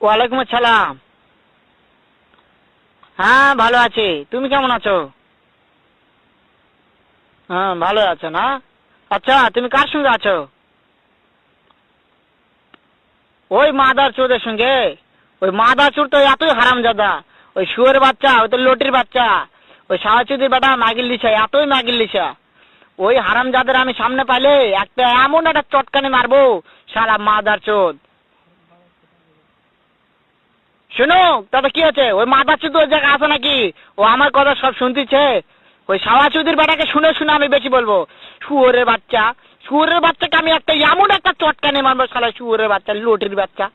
ওয়ালাইকুম আসসালাম। হ্যাঁ ভালো আছি, তুমি কেমন আছো? হ্যাঁ ভালো আছো না? আচ্ছা তুমি কার সঙ্গে আছো? ওই মাদার চোদের সঙ্গে। ওই মাদার চোর তো এতই হারামজাদা। ওই শুয়োরের বাচ্চা, ওই তো লটির বাচ্চা। ওই সাওয়াচুদির বেটা মাগিল দিছে, এতই মাগিল দিছে। ওই হারামজাদের আমি সামনে পাইলে একটা এমন একটা চটকানি মারবো, শালা মাদার চোদ। শোনো, তাতে কি আছে? ওই মাদার চোদ ওই জায়গায় আছে নাকি? ও আমার কথা সব শুনতেছে। ওই সাওয়াচুদির বেটাকে শুনে শুনে আমি বেশি বলবো। শুয়োরের বাচ্চা, শুয়োরের বাচ্চাকে আমি একটা এমন একটা চটকানি মারবো, শালা শুয়োরের বাচ্চা, লটির বাচ্চা।